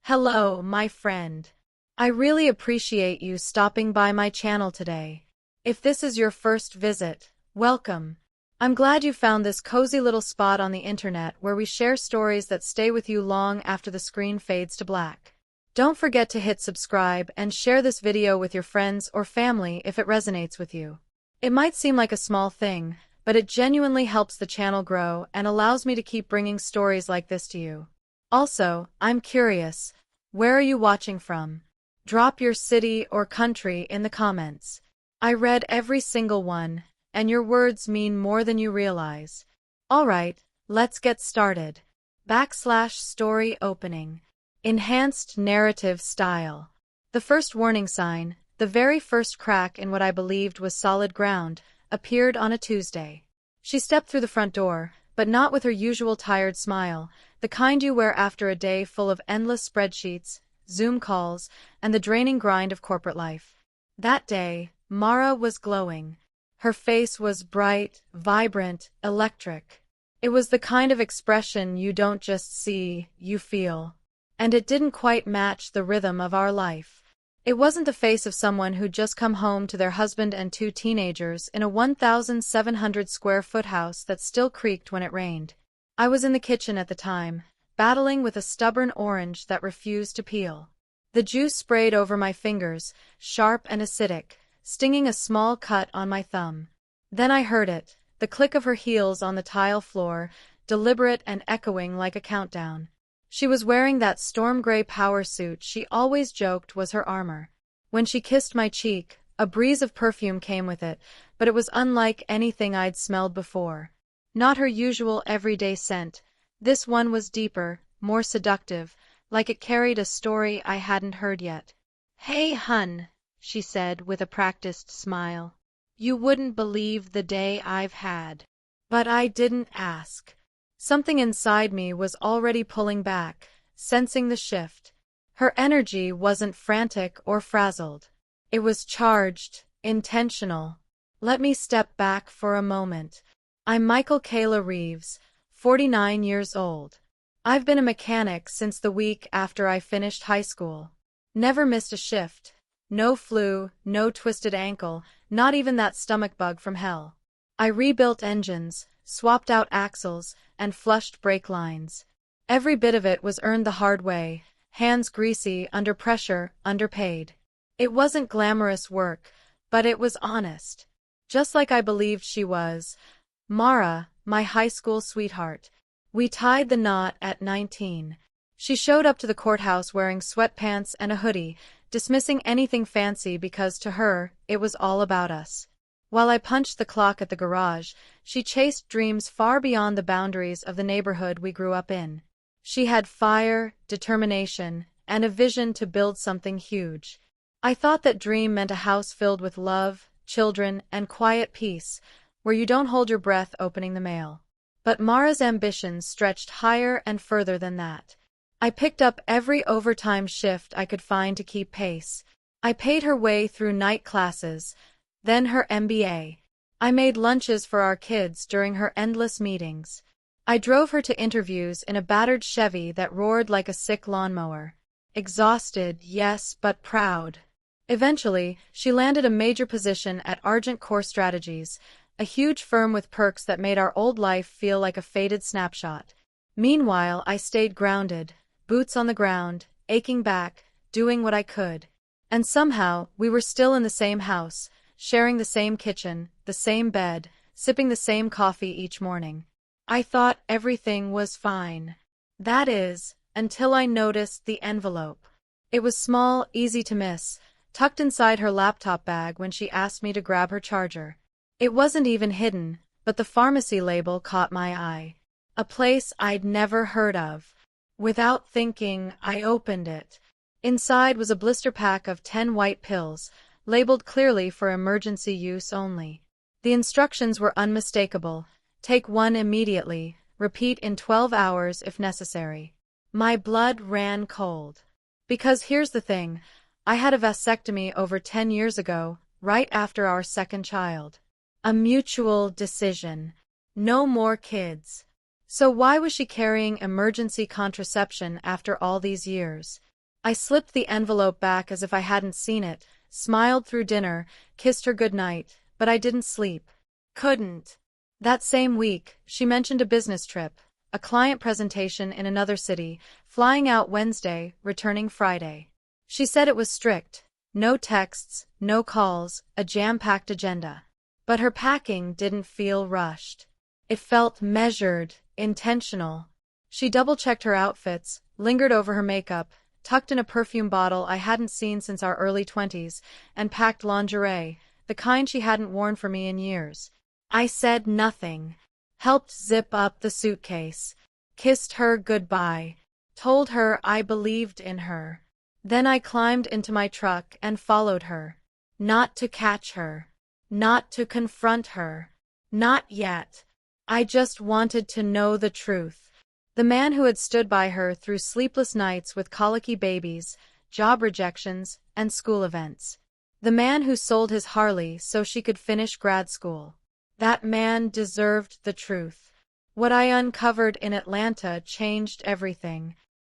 Hello, my friend. I really appreciate you stopping by my channel today. If this is your first visit, welcome. I'm glad you found this cozy little spot on the internet where we share stories that stay with you long after the screen fades to black. Don't forget to hit subscribe and share this video with your friends or family if it resonates with you. It might seem like a small thing, but it genuinely helps the channel grow and allows me to keep bringing stories like this to you. Also, I'm curious, where are you watching from? Drop your city or country in the comments. I read every single one, and your words mean more than you realize. Alright, let's get started. Story opening. Enhanced narrative style. The first warning sign, the very first crack in what I believed was solid ground, appeared on a Tuesday. She stepped through the front door, but not with her usual tired smile, the kind you wear after a day full of endless spreadsheets, Zoom calls, and the draining grind of corporate life. That day, Mara was glowing. Her face was bright, vibrant, electric. It was the kind of expression you don't just see, you feel. And it didn't quite match the rhythm of our life. It wasn't the face of someone who'd just come home to their husband and two teenagers in a 1,700 square foot house that still creaked when it rained. I was in the kitchen at the time, battling with a stubborn orange that refused to peel. The juice sprayed over my fingers, sharp and acidic, stinging a small cut on my thumb. Then I heard it, the click of her heels on the tile floor, deliberate and echoing like a countdown. She was wearing that storm gray power suit she always joked was her armor. When she kissed my cheek, a breeze of perfume came with it, but it was unlike anything I'd smelled before. Not her usual everyday scent. This one was deeper, more seductive, like it carried a story I hadn't heard yet. "Hey, hun," she said with a practiced smile. "You wouldn't believe the day I've had." But I didn't ask. Something inside me was already pulling back, sensing the shift. Her energy wasn't frantic or frazzled. It was charged, intentional. Let me step back for a moment. I'm Michael Kayla Reeves, 49 years old. I've been a mechanic since the week after I finished high school. Never missed a shift. No flu, no twisted ankle, not even that stomach bug from hell. I rebuilt engines, swapped out axles, and flushed brake lines. Every bit of it was earned the hard way, hands greasy, under pressure, underpaid. It wasn't glamorous work, but it was honest. Just like I believed she was. Mara, my high school sweetheart. We tied the knot at 19. She showed up to the courthouse wearing sweatpants and a hoodie, dismissing anything fancy because to her, it was all about us. While I punched the clock at the garage, she chased dreams far beyond the boundaries of the neighborhood we grew up in. She had fire, determination, and a vision to build something huge. I thought that dream meant a house filled with love, children, and quiet peace, where you don't hold your breath opening the mail. But Mara's ambitions stretched higher and further than that. I picked up every overtime shift I could find to keep pace. I paid her way through night classes, then her MBA. I made lunches for our kids during her endless meetings. I drove her to interviews in a battered Chevy that roared like a sick lawnmower. Exhausted, yes, but proud. Eventually, she landed a major position at Argent Core Strategies, a huge firm with perks that made our old life feel like a faded snapshot. Meanwhile, I stayed grounded, boots on the ground, aching back, doing what I could. And somehow, we were still in the same house, sharing the same kitchen, the same bed, sipping the same coffee each morning. I thought everything was fine. That is, until I noticed the envelope. It was small, easy to miss, tucked inside her laptop bag when she asked me to grab her charger. It wasn't even hidden, but the pharmacy label caught my eye. A place I'd never heard of. Without thinking, I opened it. Inside was a blister pack of 10 white pills, labeled clearly for emergency use only. The instructions were unmistakable. Take one immediately, repeat in 12 hours if necessary. My blood ran cold. Because here's the thing, I had a vasectomy over 10 years ago, right after our second child. A mutual decision. No more kids. So why was she carrying emergency contraception after all these years? I slipped the envelope back as if I hadn't seen it, smiled through dinner, kissed her goodnight, but I didn't sleep. Couldn't. That same week, she mentioned a business trip, a client presentation in another city, flying out Wednesday, returning Friday. She said it was strict. No texts, no calls, a jam-packed agenda. But her packing didn't feel rushed. It felt measured, intentional. She double-checked her outfits, lingered over her makeup, tucked in a perfume bottle I hadn't seen since our early 20s, and packed lingerie, the kind she hadn't worn for me in years. I said nothing, helped zip up the suitcase, kissed her goodbye, told her I believed in her. Then I climbed into my truck and followed her. Not to catch her. Not to confront her. Not yet. I just wanted to know the truth. The man who had stood by her through sleepless nights with colicky babies, job rejections, and school events. The man who sold his Harley so she could finish grad school. That man deserved the truth. What I uncovered in Atlanta changed everything.